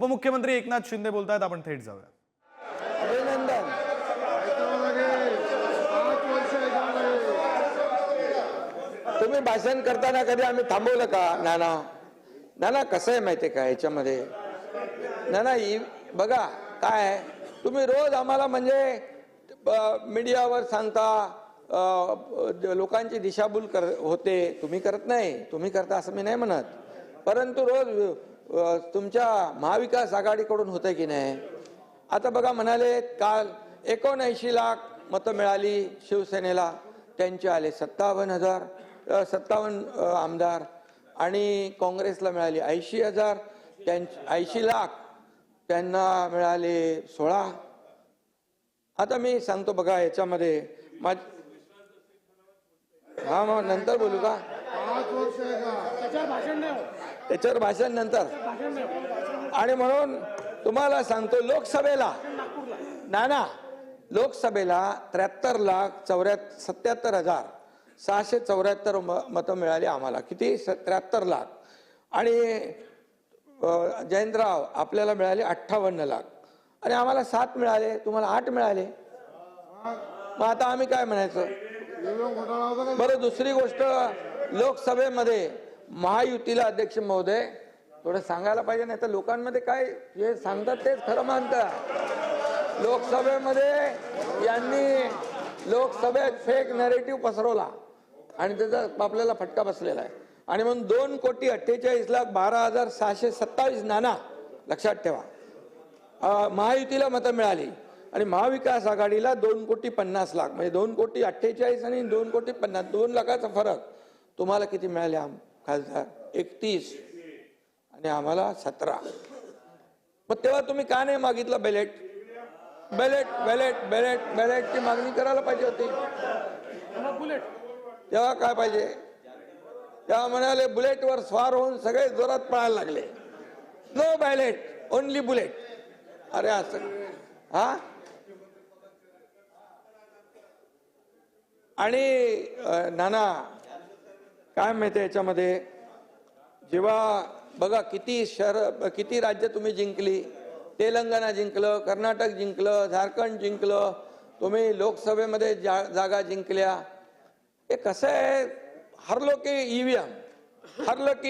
उपमुख्यमंत्री एकनाथ शिंदे बोलतायत, आपण थेट जाऊया. अभिनंदन. तुम्ही भाषण करताना कधी आम्ही थांबवलं का? नाना नाना कसं आहे माहिती आहे का याच्यामध्ये? नाना बघा काय आहे, तुम्ही रोज आम्हाला म्हणजे मीडियावर सांगता, लोकांची दिशाभूल होते. तुम्ही करत नाही, तुम्ही करता असं मी नाही म्हणत, परंतु रोज तुमच्या महाविकास आघाडीकडून होतं की नाही. आता बघा, म्हणाले काल 79 लाख मतं मिळाली शिवसेनेला, त्यांचे आले 57 आमदार, आणि काँग्रेसला मिळाली 80,000, 80 लाख, त्यांना मिळाले 16. आता मी सांगतो बघा याच्यामध्ये हा मग नंतर बोलू का? त्याच्यावर भाषण नंतर. आणि म्हणून तुम्हाला सांगतो, लोकसभेला नाना लोकसभेला 73,77,674 मतं मिळाली आम्हाला. किती? 73 लाख. आणि जयंतराव आपल्याला मिळाले 58 लाख, आणि आम्हाला 7 मिळाले, तुम्हाला 8 मिळाले. मग आता आम्ही काय म्हणायचं बरं? दुसरी गोष्ट, लोकसभेमध्ये महायुतीला अध्यक्ष महोदय थोडं सांगायला पाहिजे, नाही तर लोकांमध्ये काय जे सांगतात तेच खरं मानतात. लोकसभेमध्ये यांनी लोकसभेत फेक नॅरेटिव्ह पसरवला आणि त्याचा आपल्याला फटका बसलेला आहे. आणि म्हणून 2,48,12,627 नाना लक्षात ठेवा महायुतीला मतं मिळाली, आणि महाविकास आघाडीला 2,50,00,000, म्हणजे 2,48,00,000 आणि 2,50,00,000, 2 लाखाचा फरक. तुम्हाला किती मिळाले खासदार? 31, आणि आम्हाला 17. मग तेव्हा तुम्ही का नाही मागितलं बॅलेट? बॅलेटची मागणी करायला पाहिजे होती. तेव्हा काय पाहिजे? तेव्हा म्हणाले बुलेटवर स्वार होऊन सगळे जोरात पळायला लागले. No ballot, only bullet. अरे असं हा? आणि नाना काय माहिती याच्यामध्ये, जेव्हा बघा किती राज्य तुम्ही जिंकली. तेलंगणा जिंकलं, कर्नाटक जिंकलं, झारखंड जिंकलं, तुम्ही लोकसभेमध्ये जागा जिंकल्या. हे कसं आहे, हरलो की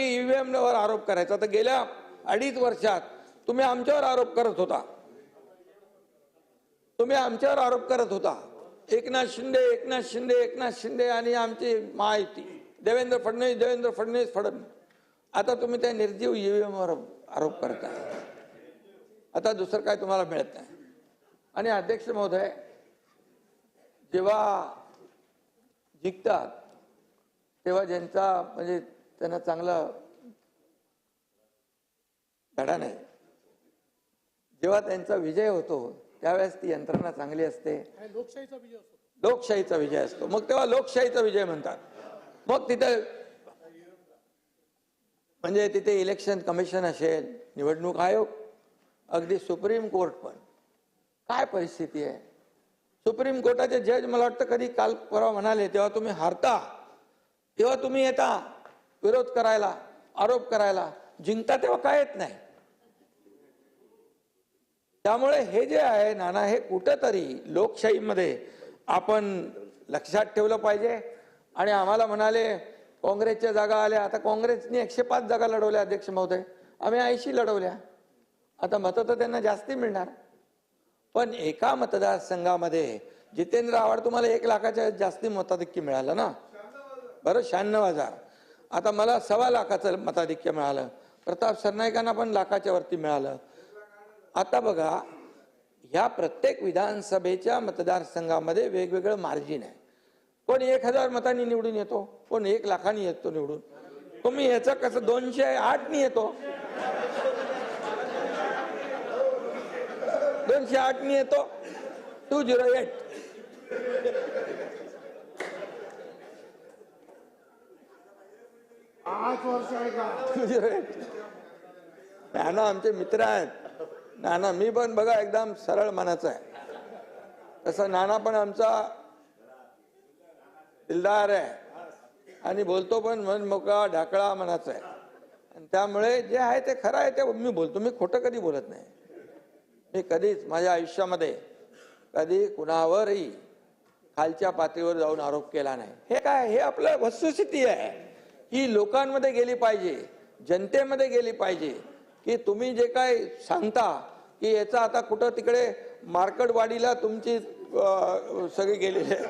ईव्हीएम वर आरोप करायचा. तर गेल्या 2.5 वर्षात तुम्ही आमच्यावर आरोप करत होता. एकनाथ शिंदे आणि आमची महायुती, देवेंद्र फडणवीस. आता तुम्ही त्या निर्जीव ईव्हीएम वर आरोप करता. आता दुसरं काय तुम्हाला मिळत नाही. आणि अध्यक्ष महोदय जेव्हा जिंकतात तेव्हा ज्यांचा म्हणजे त्यांना चांगला धडा नाही, जेव्हा त्यांचा विजय होतो त्यावेळेस ती यंत्रणा चांगली असते, लोकशाहीचा विजय असतो. मग तेव्हा लोकशाहीचा विजय म्हणतात. मग तिथे म्हणजे तिथे इलेक्शन कमिशन असेल, निवडणूक आयोग, अगदी सुप्रीम कोर्ट पण. काय परिस्थिती आहे? सुप्रीम कोर्टाचे जज मला वाटतं कधी काल परवा म्हणाले, तेव्हा तुम्ही हारता तेव्हा तुम्ही येता विरोध करायला, आरोप करायला, जिंकता तेव्हा काय येत नाही. त्यामुळे हे जे आहे नाना, हे कुठंतरी लोकशाहीमध्ये आपण लक्षात ठेवलं पाहिजे. आणि आम्हाला म्हणाले काँग्रेसच्या जागा आल्या. आता काँग्रेसने 105 जागा लढवल्या अध्यक्ष महोदय, आम्ही 80 लढवल्या. आता मतं तर त्यांना जास्ती मिळणार, पण एका मतदारसंघामध्ये जितेंद्र आव्हाड तुम्हाला 1 लाखाच्या जास्ती मताधिक्य मिळालं ना. बरं, 96,000. आता मला 1.25 लाखाचं मताधिक्य मिळालं. प्रताप सरनाईकांना पण लाखाच्या वरती मिळालं. आता बघा, ह्या प्रत्येक विधानसभेच्या मतदारसंघामध्ये वेगवेगळं मार्जिन आहे. कोण 1,000 मतांनी निवडून येतो, कोण 1 लाखांनी येतो निवडून. तुम्ही याचं कसं 208 येतो, 208 येतो, 208. नाना आमचे मित्र आहेत. नाना मी पण बघा एकदम सरळ मनाचा आहे, तसं नाना पण आमचा दिलदार आहे आणि बोलतो पण मन मोकळा ढाकळा मनाचा आहे. आणि त्यामुळे जे आहे ते खरं आहे ते मी बोलतो. मी खोटं कधी बोलत नाही. मी कधीच माझ्या आयुष्यामध्ये कधी कुणावरही खालच्या पातळीवर जाऊन आरोप केला नाही. हे काय, हे आपलं वस्तुस्थिती आहे. ही लोकांमध्ये गेली पाहिजे, जनतेमध्ये गेली पाहिजे, की तुम्ही जे काय सांगता की याचा आता कुठं तिकडे मार्कडवाडीला तुमची सगळी गेलेली आहे.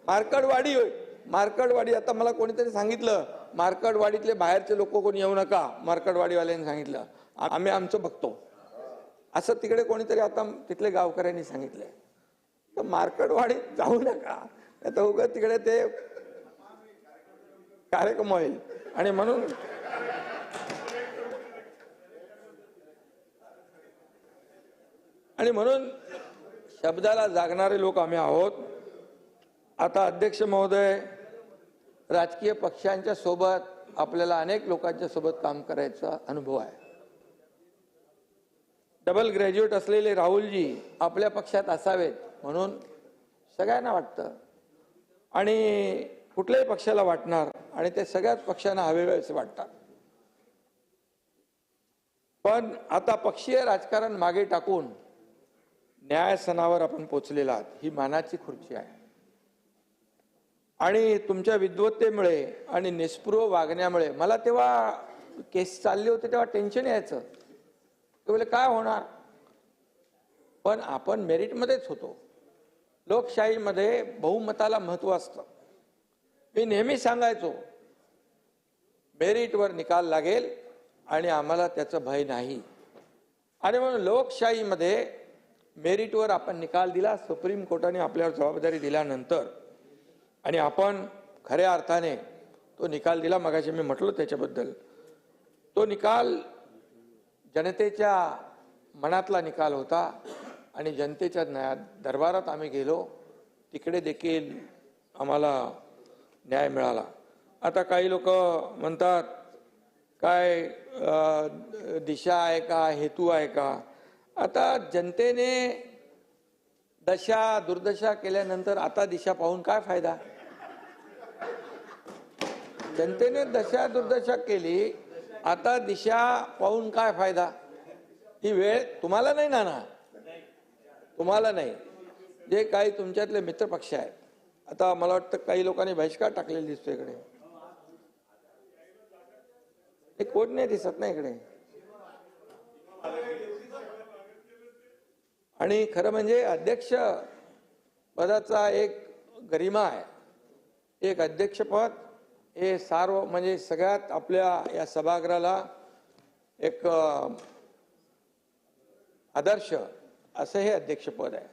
मार्कडवाडी होय, मार्कडवाडी. आता मला कोणीतरी सांगितलं मार्कडवाडीतले बाहेरचे लोक कोणी येऊ नका, मार्कडवाडीवाल्यांनी सांगितलं, आम्ही आमचं बघतो असं तिकडे कोणीतरी आता तिथले गावकऱ्यांनी सांगितलंय. तर मार्कडवाडीत जाऊ नका, आता उगाच तिकडे ते कार्यक्रम होईल. आणि म्हणून शब्दाला जागणारे लोक आम्ही आहोत. आता अध्यक्ष महोदय, राजकीय पक्षांच्या सोबत आपल्याला अनेक लोकांच्या सोबत काम करायचा अनुभव आहे. डबल ग्रॅज्युएट असलेले राहुलजी आपल्या पक्षात असावेत म्हणून सगळ्यांना वाटतं आणि कुठल्याही पक्षाला वाटणार आणि ते सगळ्याच पक्षांना हवे असे वाटतात. पण आता पक्षीय राजकारण मागे टाकून न्यायसनावर आपण पोचलेला आहात. ही मानाची खुर्ची आहे आणि तुमच्या विद्वत्तेमुळे आणि निस्पृह वागण्यामुळे मला तेव्हा केस चालली होती तेव्हा टेन्शन यायचं. ते बोले काय होणार, पण आपण मेरिटमध्येच होतो. लोकशाहीमध्ये बहुमताला महत्व असतं. मी नेहमी सांगायचो मेरिटवर निकाल लागेल आणि आम्हाला त्याचं भय नाही. आणि म्हणून लोकशाहीमध्ये मेरिटवर आपण निकाल दिला. सुप्रीम कोर्टाने आपल्यावर जबाबदारी दिल्यानंतर आणि आपण खऱ्या अर्थाने तो निकाल दिला. मगाशी मी म्हटलो त्याच्याबद्दल. तो निकाल जनतेच्या मनातला निकाल होता आणि जनतेच्या दरबारात आम्ही गेलो. तिकडे देखील आम्हाला न्याय मिळाला. आता काही लोक म्हणतात काय दिशा आहे का, हेतू आहे का. आता जनतेने दशा दुर्दशा केल्यानंतर आता दिशा पाहून काय फायदा. जनतेने दशा दुर्दशा केली, आता दिशा पाहून काय फायदा. ही वेळ तुम्हाला नाही ना, तुम्हाला नाही. जे काही तुमच्यातले मित्र पक्ष आहेत, आता मला वाटतं काही लोकांनी बहिष्कार टाकलेला दिसतो इकडे. हे कोण नाही दिसत ना इकडे. आणि खरं म्हणजे अध्यक्ष पदाचा एक गरिमा आहे. एक अध्यक्षपद हे सार्व म्हणजे सगळ्यात आपल्या या सभागृहाला एक आदर्श असं हे अध्यक्षपद आहे.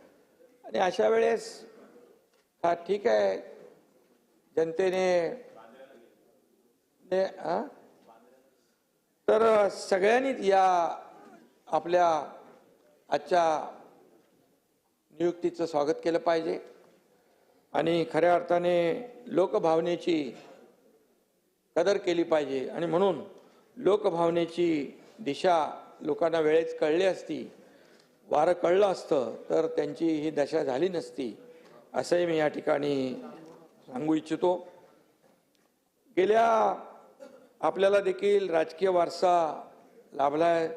आणि अशा वेळेस हा ठीक आहे, जनतेने तर सगळ्यांनीच या आपल्या आजच्या नियुक्तीचं स्वागत केलं पाहिजे आणि खऱ्या अर्थाने लोकभावनेची कदर केली पाहिजे. आणि म्हणून लोकभावनेची दिशा लोकांना वेळेत कळली असती, वारं कळलं असतं तर त्यांची ही दशा झाली नसती, असंही मी या ठिकाणी सांगू इच्छितो. गेल्या आपल्याला देखील राजकीय वारसा लाभलाय,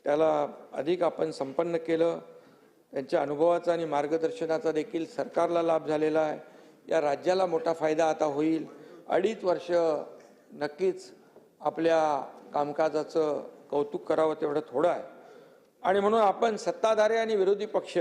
त्याला अधिक आपण संपन्न केलं. त्यांच्या अनुभवाचा आणि मार्गदर्शनाचा देखील सरकारला लाभ झालेला आहे. या राज्याला मोठा फायदा आता होईल. 2.5 वर्ष नक्कीच आपल्या कामकाजाचं कौतुक करावं तेवढं थोडं आहे. आणि म्हणून आपण सत्ताधारी आणि विरोधी पक्ष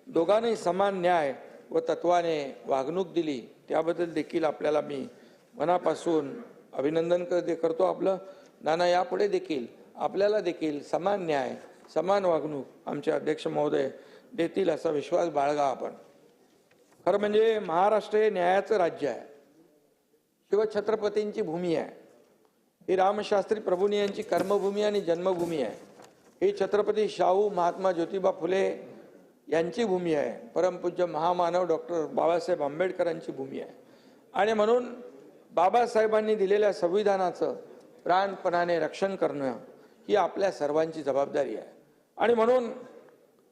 दोघांनाही समान न्याय व तत्वाने वागणूक दिली, त्याबद्दल देखील आपल्याला मी मनापासून अभिनंदन करतो आपलं. नाना यापुढे देखील आपल्याला देखील समान न्याय समान वागणूक आमचे अध्यक्ष महोदय देतील असा विश्वास बाळगा आपण. खरं म्हणजे महाराष्ट्र हे न्यायाचं राज्य आहे, शिवछत्रपतींची भूमी आहे. ही रामशास्त्री प्रभूंनी यांची कर्मभूमी आणि जन्मभूमी आहे. ही छत्रपती शाहू महात्मा ज्योतिबा फुले यांची भूमी आहे. परमपूज्य महामानव डॉक्टर बाबासाहेब आंबेडकरांची भूमी आहे. आणि म्हणून बाबासाहेबांनी दिलेल्या संविधानाचं प्राणपणाने रक्षण करणं ही आपल्या सर्वांची जबाबदारी आहे. आणि म्हणून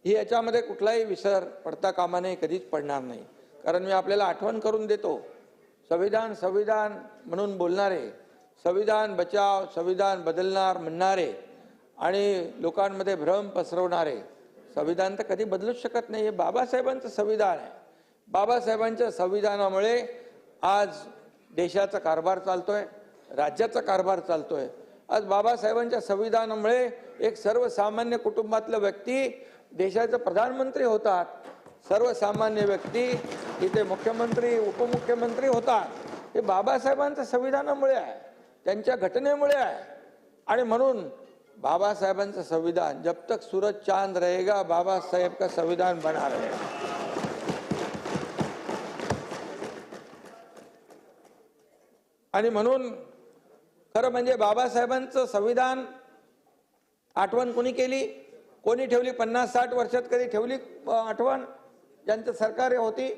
ही याच्यामध्ये कुठलाही विसर पडता कामा नये, कधीच पडणार नाही. कारण मी आपल्याला आठवण करून देतो, संविधान संविधान म्हणून बोलणारे संविधान बचाव, संविधान बदलणार म्हणणारे आणि लोकांमध्ये भ्रम पसरवणारे, संविधान तर कधी बदलूच शकत नाही. हे बाबासाहेबांचं संविधान आहे. बाबासाहेबांच्या संविधानामुळे आज देशाचा कारभार चालतोय, राज्याचा कारभार चालतोय. आज बाबासाहेबांच्या संविधानामुळे एक सर्वसामान्य कुटुंबातला व्यक्ती देशाचे प्रधानमंत्री होतात, सर्वसामान्य व्यक्ती इथे मुख्यमंत्री उपमुख्यमंत्री होतात. हे बाबासाहेबांच्या संविधानामुळे आहे, त्यांच्या घटनेमुळे आहे. आणि म्हणून बाबासाहेबांचं संविधान, जब तक सूरज चांद रहेगा बाबा साहेब का संविधान बना रहेगा. आणि म्हणून खरं म्हणजे बाबासाहेबांचं संविधान आठवण कोणी केली, कोणी ठेवली? 50-60 वर्षात कधी ठेवली आठवण? ज्यांचं सरकार होती,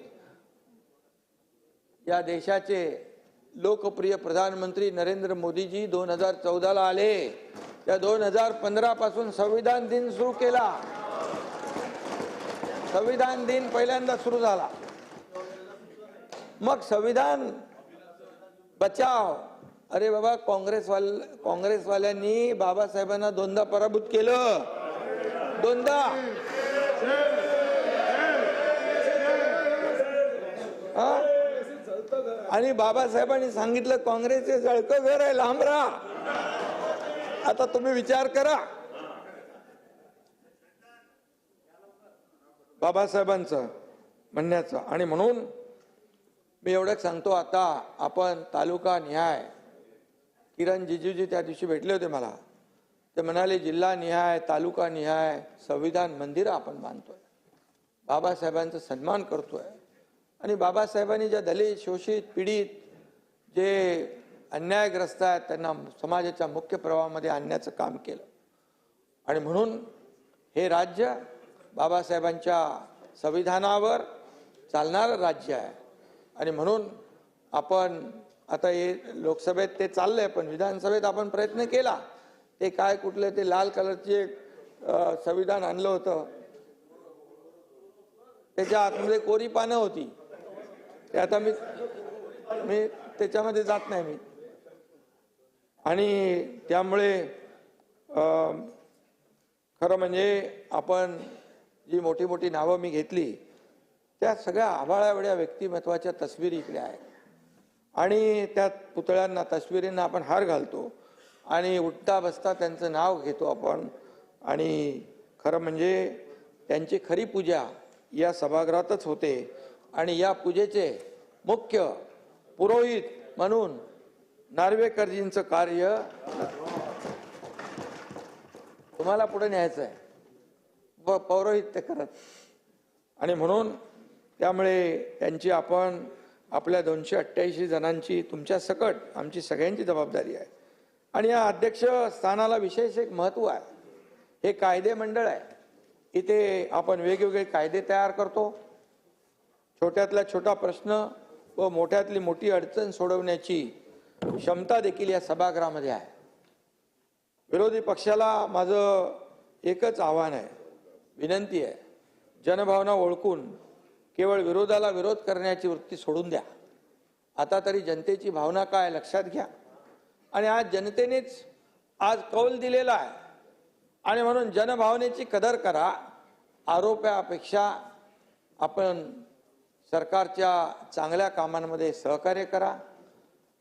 या देशाचे लोकप्रिय प्रधानमंत्री नरेंद्र मोदीजी 2014ला आले. त्या 2015 पासून संविधान दिन सुरू केला. संविधान दिन पहिल्यांदा सुरू झाला. मग संविधान बचाव. अरे बाबा, काँग्रेसवाल्यांनी बाबासाहेबांना दोनदा पराभूत केलं, दोनदा. आणि बाबासाहेबांनी सांगितलं काँग्रेसचे जळकं घर आहे, लांब राहा. आता तुम्ही विचार करा बाबासाहेबांचं म्हणण्याचं. आणि म्हणून मी एवढंच सांगतो, आता आपण तालुका निहाय, किरण जिजूजी त्या दिवशी भेटले होते मला, ते म्हणाले जिल्हा निहाय, तालुका निहाय संविधान मंदिर आपण बांधतोय, बाबासाहेबांचा सन्मान करतोय. आणि बाबासाहेबांनी ज्या दलित, शोषित, पीडित, जे अन्यायग्रस्त आहेत त्यांना समाजाच्या मुख्य प्रवाहामध्ये आणण्याचं काम केलं. आणि म्हणून हे राज्य बाबासाहेबांच्या संविधानावर चालणारं राज्य आहे. आणि म्हणून आपण आता हे लोकसभेत ते चाललंय, पण विधानसभेत आपण प्रयत्न केला. ते काय कुठले ते लाल कलरचे संविधान आणलं होतं, त्याच्या आतमध्ये कोरी पानं होती. ते आता मी त्याच्यामध्ये जात नाही मी. आणि त्यामुळे खरं म्हणजे आपण जी मोठी मोठी नावं मी घेतली, त्या सगळ्या आभाळाएवढ्या व्यक्तिमत्वाच्या तस्वीरी इकडे आहेत. आणि त्या पुतळ्यांना, तस्वीरींना आपण हार घालतो आणि उठता बसता त्यांचं नाव घेतो आपण. आणि खरं म्हणजे त्यांची खरी पूजा या सभागृहातच होते. आणि या पूजेचे मुख्य पुरोहित म्हणून नार्वेकरजींचं कार्य तुम्हाला पुढे न्यायचं आहे, पौरोहित्य करत. आणि म्हणून त्यामुळे त्यांची आपण आपल्या 288 जणांची तुमच्या सकट आमची सगळ्यांची जबाबदारी आहे. आणि या अध्यक्ष स्थानाला विशेष एक महत्त्व आहे. हे कायदे मंडळ आहे. इथे आपण वेगवेगळे कायदे तयार करतो. छोट्यातला छोटा प्रश्न व मोठ्यातली मोठी अडचण सोडवण्याची क्षमता देखील या सभागृहामध्ये आहे. विरोधी पक्षाला माझं एकच आव्हान आहे, विनंती आहे, जनभावना ओळखून केवळ विरोधाला विरोध करण्याची वृत्ती सोडून द्या. आता तरी जनतेची भावना काय लक्षात घ्या. आणि आज जनतेनेच आज कौल दिलेला आहे. आणि म्हणून जनभावनेची कदर करा. आरोपापेक्षा आपण सरकारच्या चांगल्या कामांमध्ये सहकार्य करा.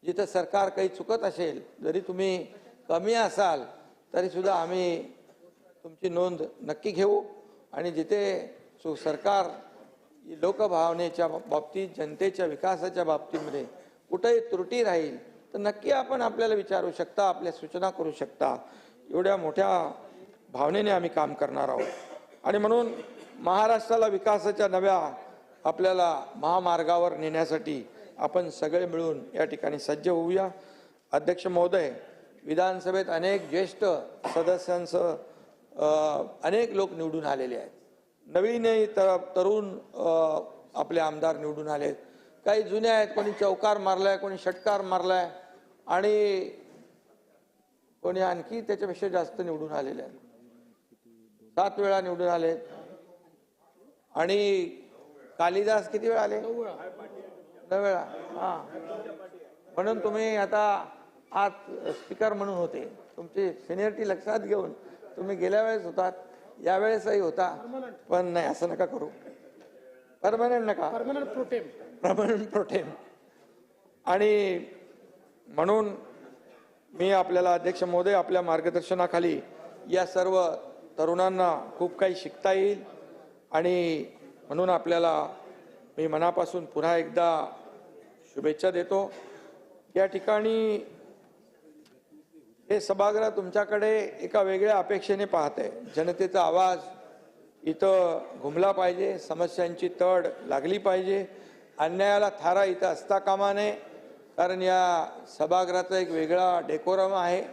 जिथं सरकार काही चुकत असेल, जरी तुम्ही कमी असाल तरी सुद्धा आम्ही तुमची नोंद नक्की घेऊ. आणि जिथे सरकार लोकभावनेच्या बाबतीत, जनतेच्या विकासाच्या बाबतीमध्ये कुठेही त्रुटी राहील तर नक्की आपण आपल्याला विचारू शकता, आपल्या सूचना करू शकता. एवढ्या मोठ्या भावनेने आम्ही काम करणार आहोत. आणि म्हणून महाराष्ट्राला विकासाच्या नव्या आपल्याला महामार्गावर नेण्यासाठी आपण सगळे मिळून या ठिकाणी सज्ज होऊया. अध्यक्ष महोदय, विधानसभेत अनेक ज्येष्ठ सदस्यांसह अनेक लोक निवडून आलेले आहेत. नवीनही तरुण आपले आमदार निवडून आलेत. काही जुने आहेत, कोणी चौकार मारलाय, कोणी षटकार मारलाय आणि कोणी आणखी त्याच्यापेक्षा जास्त निवडून आलेले आहेत. 7 वेळा निवडून आले. आणि कालिदास किती वेळा आले? 9 वेळा. हा, म्हणून तुम्ही आता आज स्पीकर म्हणून होते. तुमची सिनियरिटी लक्षात घेऊन तुम्ही गेल्या वेळेस होतात, यावेळेसही होता, पण नाही असं नका करू. परमनंट नका, परमनंट प्रोटेम. आणि म्हणून मी आपल्याला अध्यक्ष महोदय, आपल्या मार्गदर्शनाखाली या सर्व तरुणांना खूप काही शिकता येईल आणि म्हणून आपल्याला मी मनापासून पुन्हा एकदा शुभेच्छा देतो. या ठिकाणी हे सभागृह तुमच्याकडे एका वेगळ्या अपेक्षेने पाहत आहे. जनतेचा आवाज इथं घुमला पाहिजे, समस्यांची तड लागली पाहिजे, अन्यायाला थारा इथं असता कामा नये. कारण या सभागृहाचा एक वेगळा डेकोरम आहे,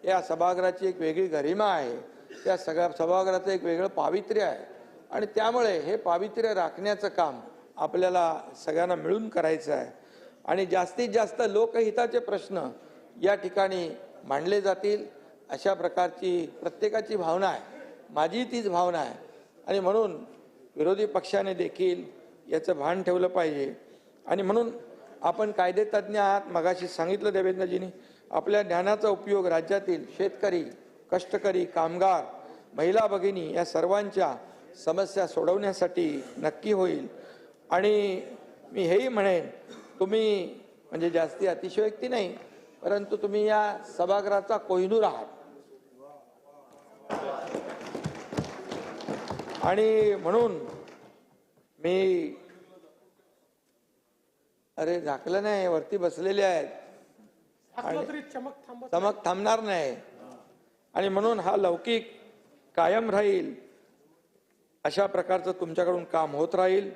या सभागृहाची एक वेगळी गरिमा आहे, त्या सगळ्या सभागृहाचं एक वेगळं पावित्र्य आहे आणि त्यामुळे हे पावित्र्य राखण्याचं काम आपल्याला सगळ्यांना मिळून करायचं आहे. आणि जास्तीत जास्त लोकहिताचे प्रश्न या ठिकाणी मांडले जातील अशा प्रकारची प्रत्येकाची भावना आहे. माझी तीच भावना आहे आणि म्हणून विरोधी पक्षाने देखील याचं भान ठेवलं पाहिजे. आणि म्हणून आपण कायदेतज्ञ आहात, मगाशी सांगितलं देवेंद्रजींनी, आपल्या ज्ञानाचा उपयोग राज्यातील शेतकरी, कष्टकरी, कामगार, महिला भगिनी या सर्वांच्या समस्या सोडवण्यासाठी नक्की होईल. आणि मी हेही म्हणेन, तुम्ही म्हणजे जास्ती अतिशयोक्ती नाही, परंतु तुम्ही या सभागृहाचा कोहिनूर आहात. आणि म्हणून मी अरे झाकलं नाही, वरती बसलेले आहेत, चमक थांबणार नाही. आणि म्हणून हा लौकिक कायम राहील अशा प्रकारचं तुमच्याकडून काम होत राहील.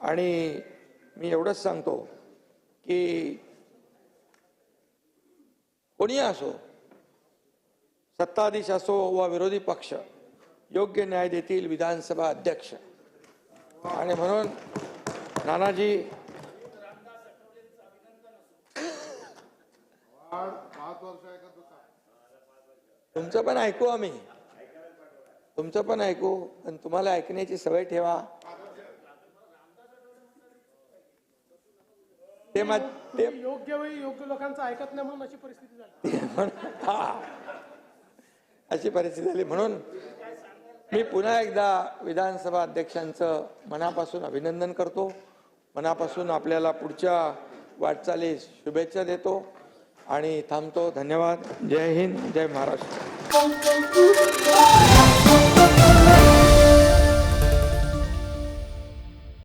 आणि मी एवढंच सांगतो की कोणी असो, सत्ताधीश असो वा विरोधी पक्ष, योग्य न्याय देतील विधानसभा अध्यक्ष. आणि म्हणून नानाजी तुमचं पण ऐकू, आम्ही तुमचं पण ऐकू, पण तुम्हाला ऐकण्याची सवय ठेवा. ते योग्य वेळी योग्य लोकांचं ऐकत नाही म्हणून अशी परिस्थिती झाली. अशी परिस्थिती झाली. म्हणून मी पुन्हा एकदा विधानसभा अध्यक्षांचं मनापासून अभिनंदन करतो, मनापासून आपल्याला पुढच्या वाटचालीस शुभेच्छा देतो आणि थांबतो. धन्यवाद. जय हिंद, जय महाराष्ट्र.